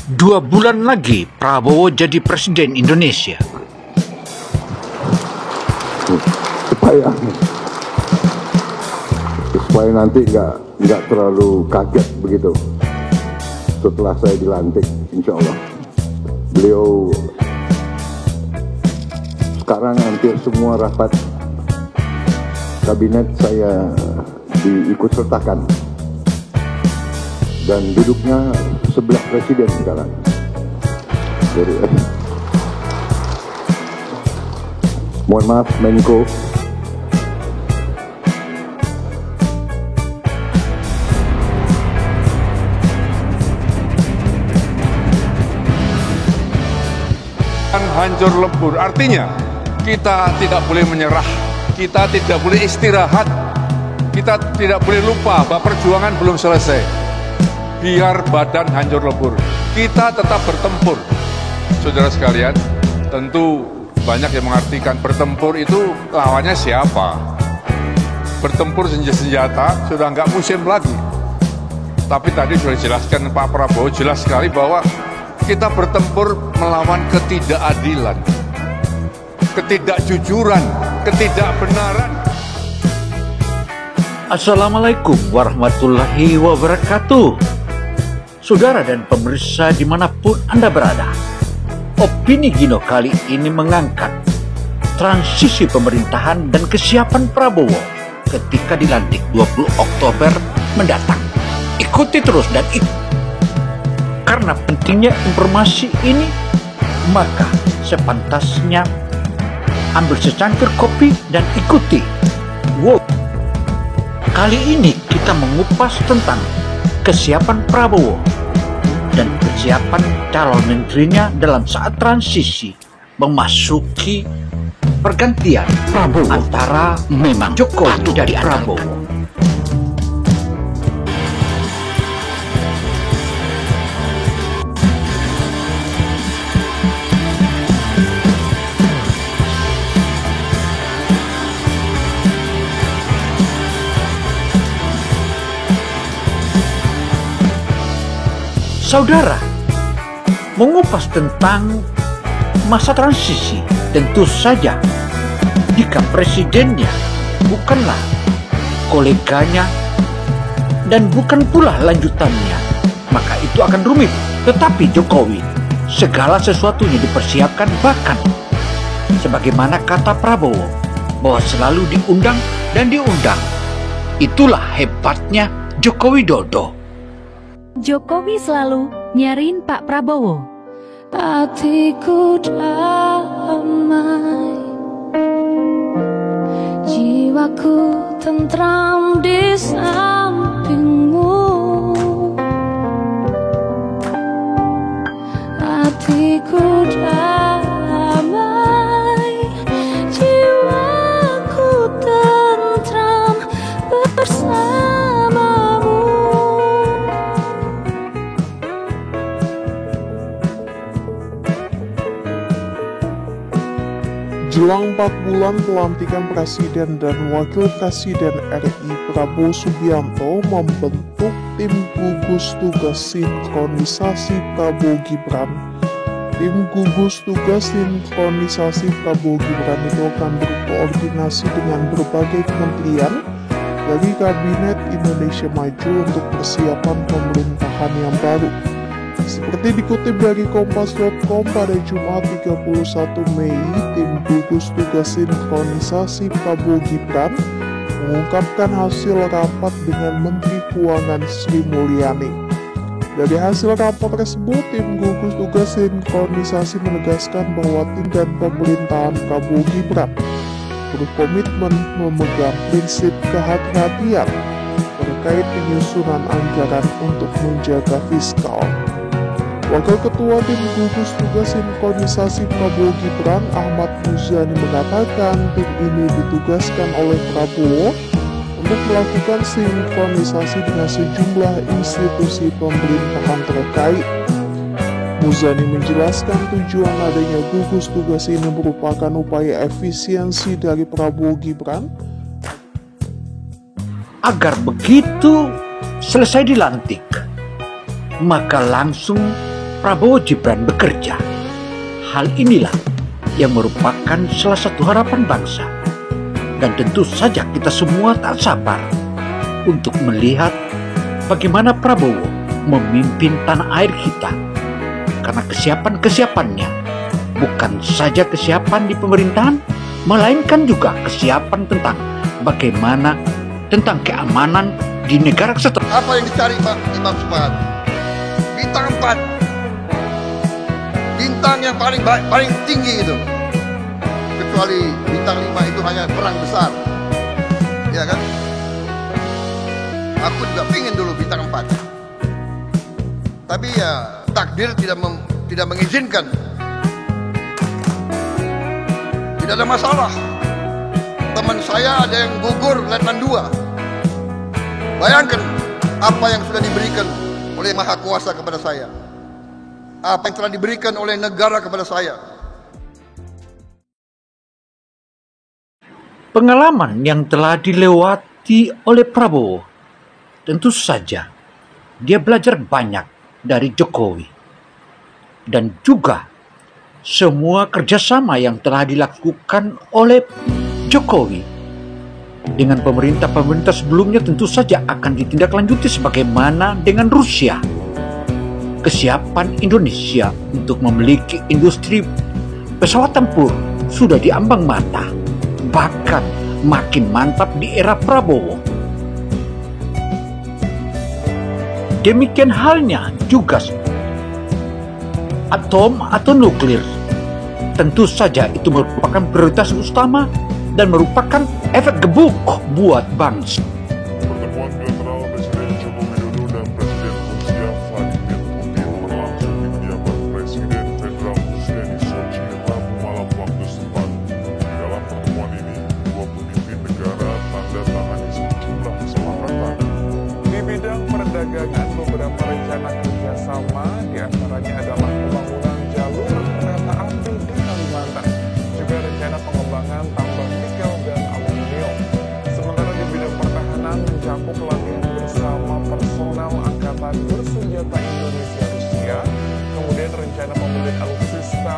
2 bulan lagi Prabowo jadi Presiden Indonesia. Supaya nanti nggak terlalu kaget begitu setelah saya dilantik, insya Allah. Beliau sekarang hampir semua rapat kabinet saya diikut sertakan dan duduknya sebelah presiden sekarang. Jadi, mohon maaf Menko, hancur lebur. Artinya kita tidak boleh menyerah, kita tidak boleh istirahat, kita tidak boleh lupa bahwa perjuangan belum selesai. Biar badan hancur lebur, kita tetap bertempur. Saudara sekalian, tentu banyak yang mengartikan bertempur itu lawannya siapa. Bertempur senjata sudah nggak musim lagi. Tapi tadi sudah dijelaskan Pak Prabowo jelas sekali bahwa kita bertempur melawan ketidakadilan, ketidakjujuran, ketidakbenaran. Assalamualaikum warahmatullahi wabarakatuh. Saudara dan pemirsa dimanapun Anda berada, Opini Gino kali ini mengangkat transisi pemerintahan dan kesiapan Prabowo ketika dilantik 20 Oktober mendatang. Ikuti terus dan karena pentingnya informasi ini, maka sepantasnya ambil secangkir kopi dan ikuti. Wow. Kali ini kita mengupas tentang kesiapan Prabowo dan kesiapan calon menterinya dalam saat transisi memasuki pergantian Prabowo antara memang Jokowi dari Prabowo. Saudara, mengupas tentang masa transisi, tentu saja jika presidennya bukanlah koleganya dan bukan pula lanjutannya, maka itu akan rumit. Tetapi Jokowi, segala sesuatunya dipersiapkan, bahkan sebagaimana kata Prabowo, bahwa selalu diundang dan diundang. Itulah hebatnya Joko Widodo. Jokowi selalu nyariin Pak Prabowo. Hatiku damai, jiwaku tentram di sampingmu. Hatiku damai, jiwaku tentram bersamamu. Jelang 4 bulan pelantikan Presiden dan Wakil Presiden RI, Prabowo Subianto membentuk tim gugus tugas sinkronisasi Prabowo Gibran. Tim gugus tugas sinkronisasi Prabowo Gibran itu akan berkoordinasi dengan berbagai kementerian dari Kabinet Indonesia Maju untuk persiapan pemerintahan yang baru. Seperti dikutip dari Kompas.com pada Jumat 31 Mei, tim gugus tugas sinkronisasi Prabowo Gibran mengungkapkan hasil rapat dengan Menteri Keuangan Sri Mulyani. Dari hasil rapat tersebut, tim gugus tugas sinkronisasi menegaskan bahwa tim dan pemerintahan Prabowo Gibran berkomitmen memegang prinsip kehati-hatian terkait penyusunan anggaran untuk menjaga fiskal. Wakil Ketua Tim Gugus Tugas Sinkronisasi Prabowo Gibran, Ahmad Muzani, mengatakan tim ini ditugaskan oleh Prabowo untuk melakukan sinkronisasi dengan sejumlah institusi pemerintahan terkait. Muzani menjelaskan tujuan adanya gugus tugas ini merupakan upaya efisiensi dari Prabowo Gibran agar begitu selesai dilantik, maka langsung Prabowo Gibran bekerja. Hal inilah yang merupakan salah satu harapan bangsa. Dan tentu saja kita semua tak sabar untuk melihat bagaimana Prabowo memimpin tanah air kita. Karena kesiapannya bukan saja kesiapan di pemerintahan, melainkan juga kesiapan tentang bagaimana tentang keamanan di negara kesatuan. Apa yang dicari Pak Imam Supardi? Bintang 4, bintang yang paling tinggi itu. Kecuali bintang 5 itu hanya perang besar, ya kan? Aku juga pingin dulu bintang 4, tapi ya takdir tidak mengizinkan. Tidak ada masalah. Teman saya ada yang gugur Letnan 2. Bayangkan apa yang sudah diberikan oleh Maha Kuasa kepada saya, apa yang telah diberikan oleh negara kepada saya. Pengalaman yang telah dilewati oleh Prabowo, tentu saja dia belajar banyak dari Jokowi. Dan juga semua kerjasama yang telah dilakukan oleh Jokowi dengan pemerintah-pemerintah sebelumnya tentu saja akan ditindaklanjuti, sebagaimana dengan Rusia. Kesiapan Indonesia untuk memiliki industri pesawat tempur sudah diambang mata, bahkan makin mantap di era Prabowo. Demikian halnya juga atom atau nuklir. Tentu saja itu merupakan prioritas utama dan merupakan efek gebuk buat bangsa. Pertemuan bilateral Presiden Joko Widodo dan Presiden Rusia Vladimir Putin berlangsung di kediaman Presiden Federal Rusia di Sochi Rabu malam waktu setempat. Dalam pertemuan ini, dua pemimpin negara tanda tangani sejumlah kesepakatan. Di bidang perdagangan, beberapa rencana kerjasama diantaranya adalah pembangunan jalur kereta api di Kalimantan, juga rencana pengembangan tambang nikel dan aluminium. Sementara di bidang pertahanan mencakup pelatihan bersama personel Angkatan Bersenjata Indonesia Rusia, kemudian rencana pembelian alutsista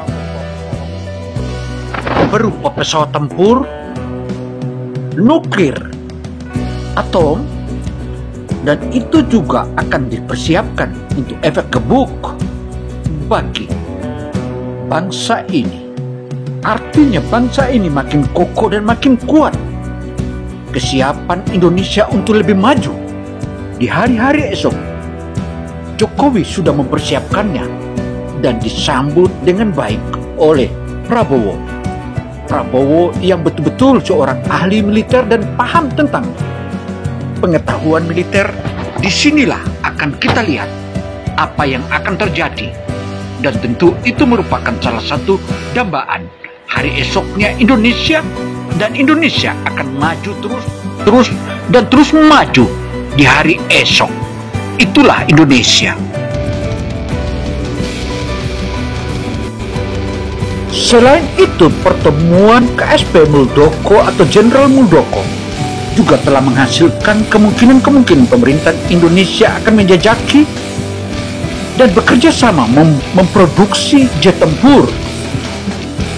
berupa pesawat tempur, nuklir, atom, dan itu juga akan dipersiapkan untuk efek gebuk bagi bangsa ini. Artinya bangsa ini makin kokoh dan makin kuat. Kesiapan Indonesia untuk lebih maju di hari-hari esok, Jokowi sudah mempersiapkannya dan disambut dengan baik oleh Prabowo. Prabowo yang betul-betul seorang ahli militer dan paham tentang pengetahuan militer. Disinilah akan kita lihat apa yang akan terjadi, dan tentu itu merupakan salah satu dambaan hari esoknya Indonesia, dan Indonesia akan maju terus maju di hari esok. Itulah Indonesia. Selain itu, pertemuan KSP Muldoko atau Jenderal Muldoko juga telah menghasilkan kemungkinan pemerintah Indonesia akan menjajaki dan bekerja sama memproduksi jet tempur.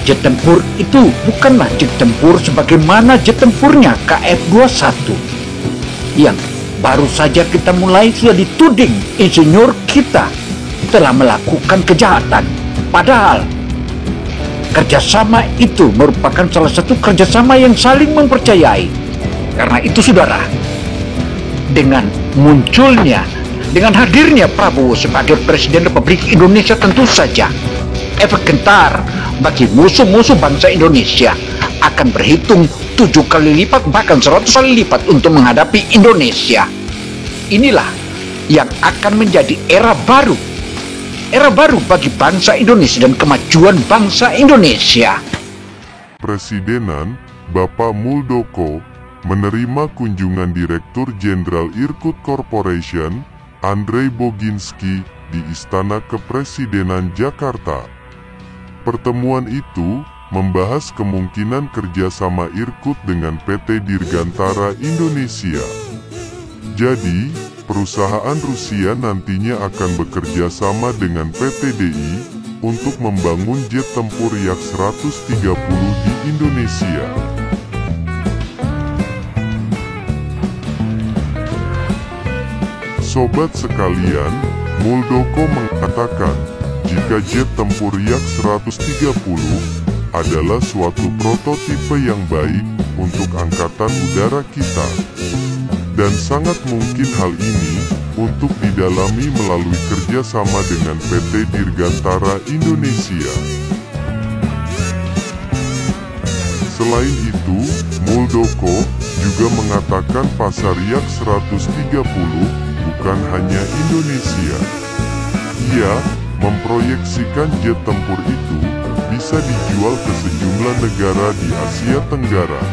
Jet tempur itu bukanlah jet tempur sebagaimana jet tempurnya KF-21 yang baru saja kita mulai sudah dituding insinyur kita telah melakukan kejahatan. Padahal kerjasama itu merupakan salah satu kerjasama yang saling mempercayai. Karena itu saudara, dengan hadirnya Prabowo sebagai Presiden Republik Indonesia, tentu saja efek gentar bagi musuh-musuh bangsa Indonesia akan berhitung 7 kali lipat, bahkan 100 kali lipat untuk menghadapi Indonesia. Inilah yang akan menjadi era baru bagi bangsa Indonesia dan kemajuan bangsa Indonesia. Presidenan Bapak Muldoko menerima kunjungan Direktur Jenderal Irkut Corporation, Andrei Boginski, di Istana Kepresidenan Jakarta. Pertemuan itu membahas kemungkinan kerjasama Irkut dengan PT Dirgantara Indonesia. Jadi, Perusahaan Rusia nantinya akan bekerja sama dengan PT DI untuk membangun jet tempur Yak-130 di Indonesia. Sobat sekalian, Muldoko mengatakan jika jet tempur Yak-130 adalah suatu prototipe yang baik untuk angkatan udara kita. Dan sangat mungkin hal ini untuk didalami melalui kerjasama dengan PT Dirgantara Indonesia. Selain itu, Muldoko juga mengatakan pasar Yak-130 bukan hanya Indonesia. Ia memproyeksikan jet tempur itu bisa dijual ke sejumlah negara di Asia Tenggara.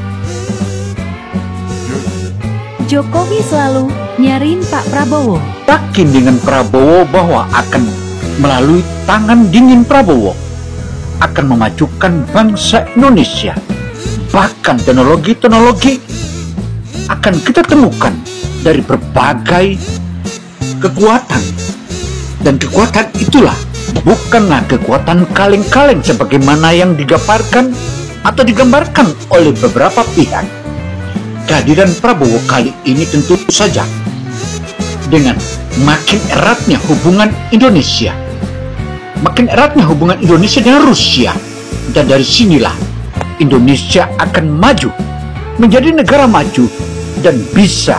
Jokowi selalu nyariin Pak Prabowo. Yakin dengan Prabowo bahwa akan melalui tangan dingin Prabowo akan memajukan bangsa Indonesia. Bahkan teknologi-teknologi akan kita temukan dari berbagai kekuatan. Dan kekuatan itulah bukanlah kekuatan kaleng-kaleng sebagaimana yang digambarkan atau digambarkan oleh beberapa pihak. Kehadiran Prabowo kali ini tentu saja dengan makin eratnya hubungan Indonesia, makin eratnya hubungan Indonesia dengan Rusia, dan dari sinilah Indonesia akan maju menjadi negara maju dan bisa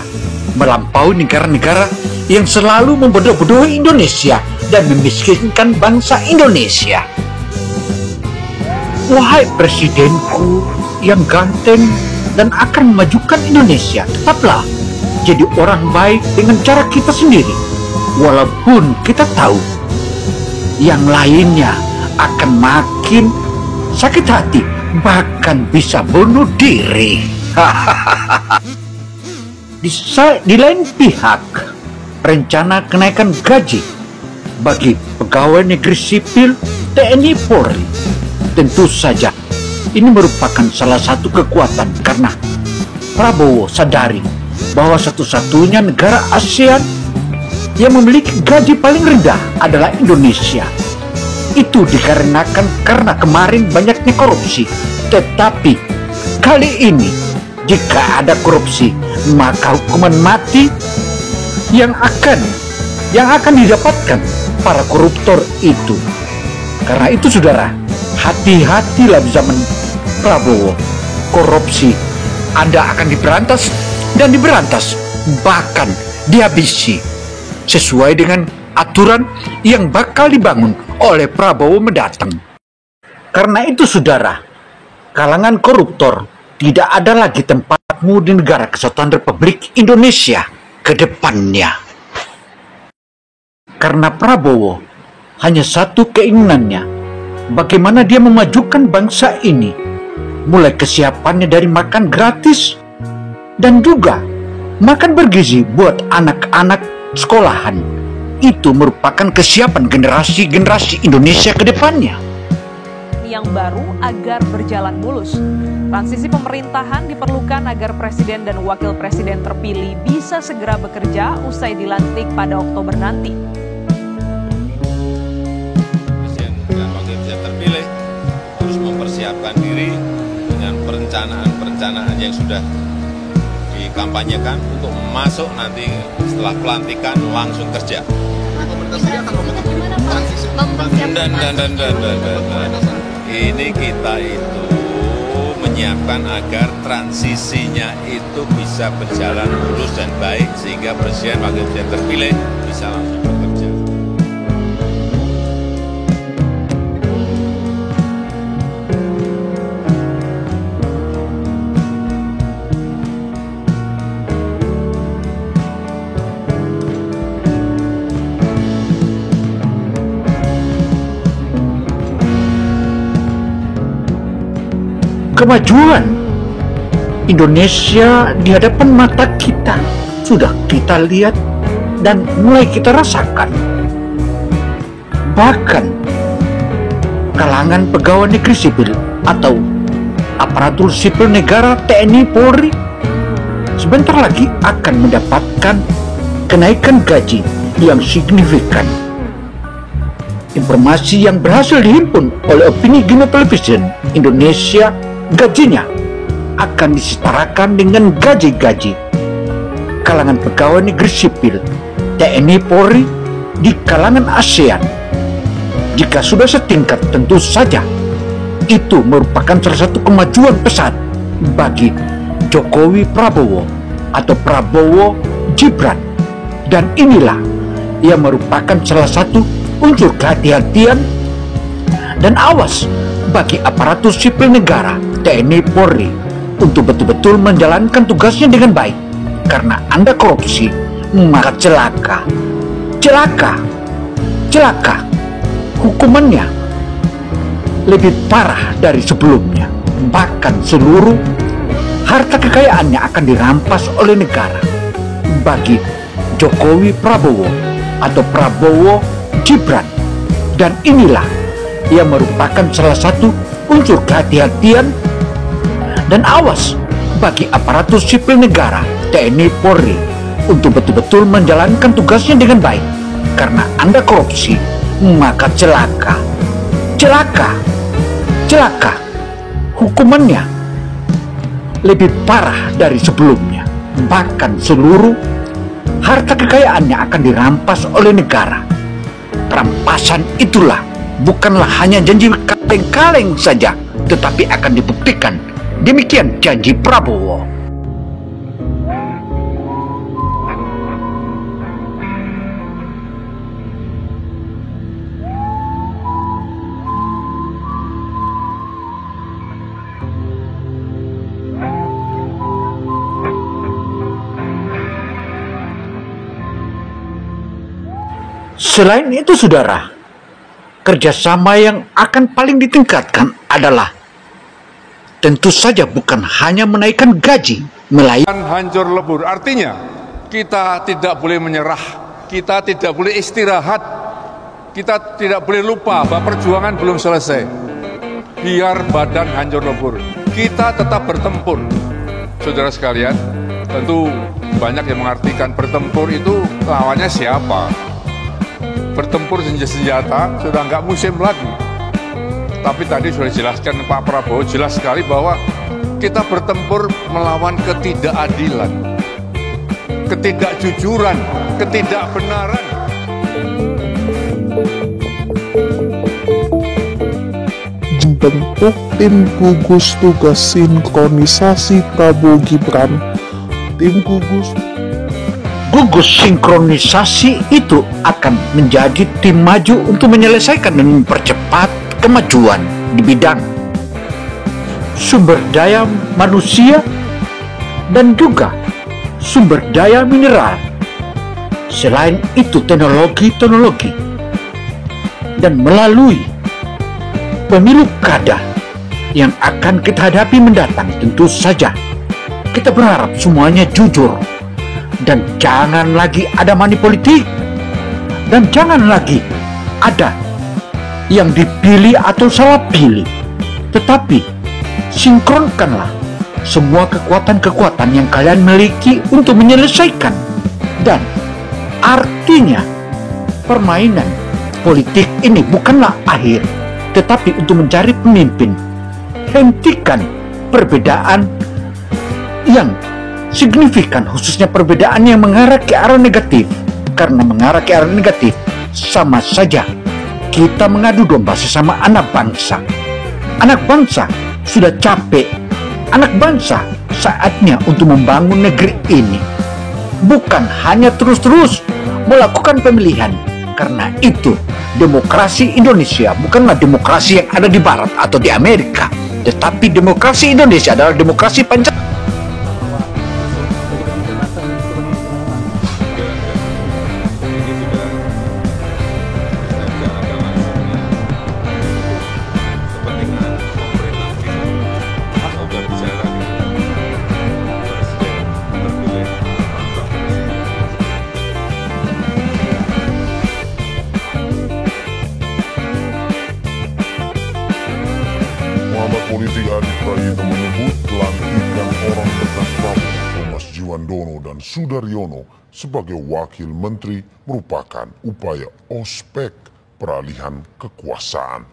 melampaui negara-negara yang selalu membodoh-bodohi Indonesia dan memiskinkan bangsa Indonesia. Wahai presidenku yang ganteng dan akan memajukan Indonesia, tetaplah jadi orang baik dengan cara kita sendiri. Walaupun kita tahu yang lainnya akan makin sakit hati, bahkan bisa bunuh diri. Di lain pihak, rencana kenaikan gaji bagi pegawai negeri sipil TNI Polri tentu saja ini merupakan salah satu kekuatan karena Prabowo sadari bahwa satu-satunya negara ASEAN yang memiliki gaji paling rendah adalah Indonesia. Itu dikarenakan karena kemarin banyaknya korupsi. Tetapi kali ini jika ada korupsi, maka hukuman mati yang akan didapatkan para koruptor itu. Karena itu saudara, hati-hatilah di zaman Prabowo. Korupsi Anda akan diberantas dan diberantas, bahkan dihabisi sesuai dengan aturan yang bakal dibangun oleh Prabowo mendatang. Karena itu saudara, kalangan koruptor tidak ada lagi tempatmu di negara kesatuan Republik Indonesia ke depannya. Karena Prabowo hanya satu keinginannya, bagaimana dia memajukan bangsa ini, mulai kesiapannya dari makan gratis dan juga makan bergizi buat anak-anak sekolahan. Itu merupakan kesiapan generasi-generasi Indonesia ke depannya. Yang baru agar berjalan mulus. Transisi pemerintahan diperlukan agar presiden dan wakil presiden terpilih bisa segera bekerja usai dilantik pada Oktober nanti. Presiden dan wakil presiden terpilih harus mempersiapkan diri dengan perencanaan-perencanaan yang sudah dikampanyekan untuk masuk nanti setelah pelantikan langsung kerja. Ini kita itu menyiapkan agar transisinya itu bisa berjalan mulus dan baik sehingga presiden wakil presiden terpilih bisa langsung bekerja. Kemajuan Indonesia di hadapan mata kita sudah kita lihat dan mulai kita rasakan. Bahkan kalangan pegawai negeri sipil atau aparatur sipil negara TNI Polri sebentar lagi akan mendapatkan kenaikan gaji yang signifikan. Informasi yang berhasil dihimpun oleh Opini Gino Television Indonesia, gajinya akan disetarakan dengan gaji-gaji kalangan pegawai negeri sipil, TNI Polri di kalangan ASEAN. Jika sudah setingkat, tentu saja itu merupakan salah satu kemajuan pesat bagi Jokowi Prabowo atau Prabowo Gibran. Dan inilah yang merupakan salah satu unsur kehati-hatian dan awas bagi aparatur sipil negara, TNI Polri, untuk betul-betul menjalankan tugasnya dengan baik. Karena Anda korupsi, maka celaka. Celaka. Celaka. Hukumannya lebih parah dari sebelumnya. Bahkan seluruh harta kekayaannya akan dirampas oleh negara. Bagi Jokowi Prabowo atau Prabowo Gibran. Dan inilah yang merupakan salah satu unsur kehati-hatian dan awas bagi aparatur sipil negara, TNI Polri, untuk betul-betul menjalankan tugasnya dengan baik. Karena Anda korupsi, maka celaka. Celaka. Celaka. Hukumannya lebih parah dari sebelumnya. Bahkan seluruh harta kekayaannya akan dirampas oleh negara. Perampasan itulah bukanlah hanya janji kaleng-kaleng saja, tetapi akan dibuktikan. Demikian janji Prabowo. Selain itu, saudara, kerjasama yang akan paling ditingkatkan adalah tentu saja bukan hanya menaikkan gaji, melainkan hancur lebur. Artinya, kita tidak boleh menyerah, kita tidak boleh istirahat, kita tidak boleh lupa bahwa perjuangan belum selesai. Biar badan hancur lebur, kita tetap bertempur. Saudara sekalian, tentu banyak yang mengartikan bertempur itu lawannya siapa? Bertempur senjata sudah nggak musim lagi. Tapi tadi sudah dijelaskan Pak Prabowo jelas sekali bahwa kita bertempur melawan ketidakadilan, ketidakjujuran, ketidakbenaran. Bentuk tim gugus tugas sinkronisasi Prabowo Gibran. Tim gugus sinkronisasi itu akan menjadi tim maju untuk menyelesaikan dan mempercepat kemajuan di bidang sumber daya manusia dan juga sumber daya mineral. Selain itu teknologi dan melalui pemilu kada yang akan kita hadapi mendatang, tentu saja kita berharap semuanya jujur. Dan jangan lagi ada money politik. Dan jangan lagi ada yang dipilih atau salah pilih. Tetapi sinkronkanlah semua kekuatan-kekuatan yang kalian miliki untuk menyelesaikan. Dan artinya permainan politik ini bukanlah akhir, tetapi untuk mencari pemimpin. Hentikan perbedaan yang signifikan, khususnya perbedaan yang mengarah ke arah negatif. Karena mengarah ke arah negatif sama saja kita mengadu domba sesama anak bangsa. Anak bangsa sudah capek. Anak bangsa saatnya untuk membangun negeri ini, bukan hanya terus-terus melakukan pemilihan. Karena itu demokrasi Indonesia bukanlah demokrasi yang ada di Barat atau di Amerika, tetapi demokrasi Indonesia adalah demokrasi Pancasila. Politik Adi Prayitno menyebut pelantikan orang dekat Prabowo, Thomas Jiwa Juandono dan Sudaryono sebagai wakil menteri merupakan upaya ospek peralihan kekuasaan.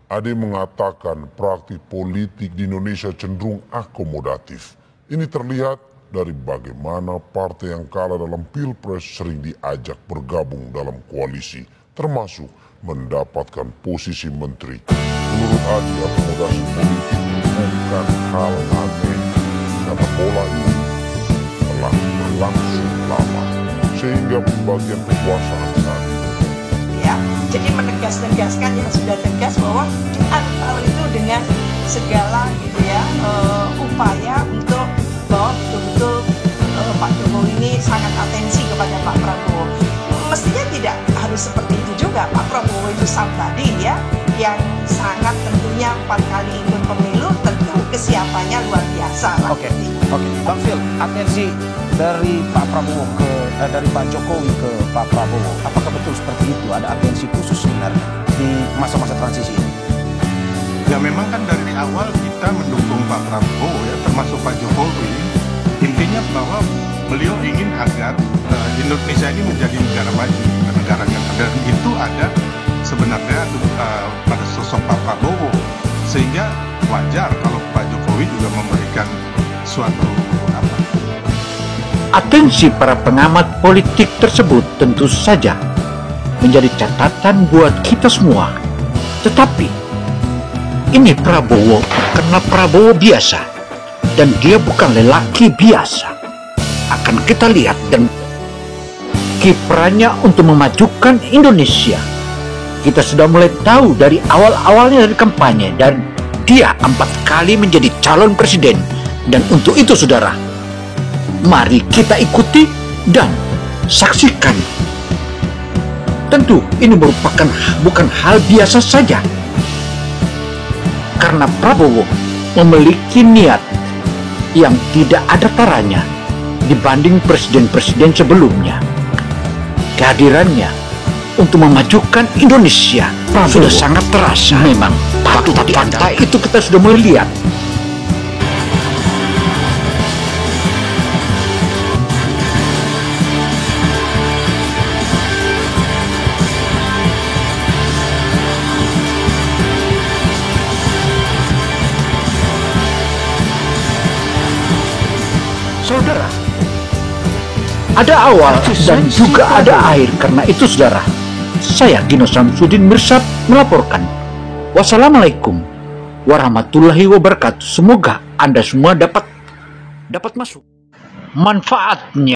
Ade mengatakan praktik politik di Indonesia cenderung akomodatif. Ini terlihat dari bagaimana partai yang kalah dalam Pilpres sering diajak bergabung dalam koalisi, termasuk mendapatkan posisi menteri. Menurut Ade, akomodasi politik bukan hal aneh, karena pola ini telah berlangsung lama, sehingga pembagian kekuasaan saat ini. Ya, jadi menegaskan yang sudah tegas bahwa diantar itu dengan segala gitu ya upaya untuk bahwa betul-betul Pak Jokowi ini sangat atensi kepada Pak Prabowo. Mestinya tidak harus seperti itu juga. Pak Prabowo itu somebody ya yang sangat tentunya 4 kali ikut pemilu, tentu kesiapannya luar biasa lah. Oke, Bang Phil, atensi dari Pak Prabowo dari Pak Jokowi ke Pak Prabowo, apakah betul seperti itu? Ada atensi khusus sebenarnya di masa-masa transisi ini? Ya memang kan dari awal kita mendukung Pak Prabowo ya, termasuk Pak Jokowi. Intinya bahwa beliau ingin agar Indonesia ini menjadi negara maju, negara dan itu ada sebenarnya pada sosok Pak Prabowo, sehingga wajar kalau Pak Jokowi juga memberikan suatu Atensi para pengamat politik tersebut tentu saja menjadi catatan buat kita semua. Tetapi ini Prabowo karena Prabowo biasa dan dia bukan lelaki biasa. Akan kita lihat dan kiprahnya untuk memajukan Indonesia. Kita sudah mulai tahu dari awal-awalnya dari kampanye dan dia 4 kali menjadi calon presiden. Dan untuk itu saudara, mari kita ikuti dan saksikan. Tentu ini merupakan bukan hal biasa saja. Karena Prabowo memiliki niat yang tidak ada taranya dibanding presiden-presiden sebelumnya. Kehadirannya untuk memajukan Indonesia sudah sangat terasa. Memang patut diandalkan. Itu kita sudah melihat. Saudara, ada awal dan juga ada akhir. Karena itu saudara, saya Gino Samsudin Mirsad melaporkan. Wassalamualaikum warahmatullahi wabarakatuh. Semoga Anda semua dapat masuk manfaatnya.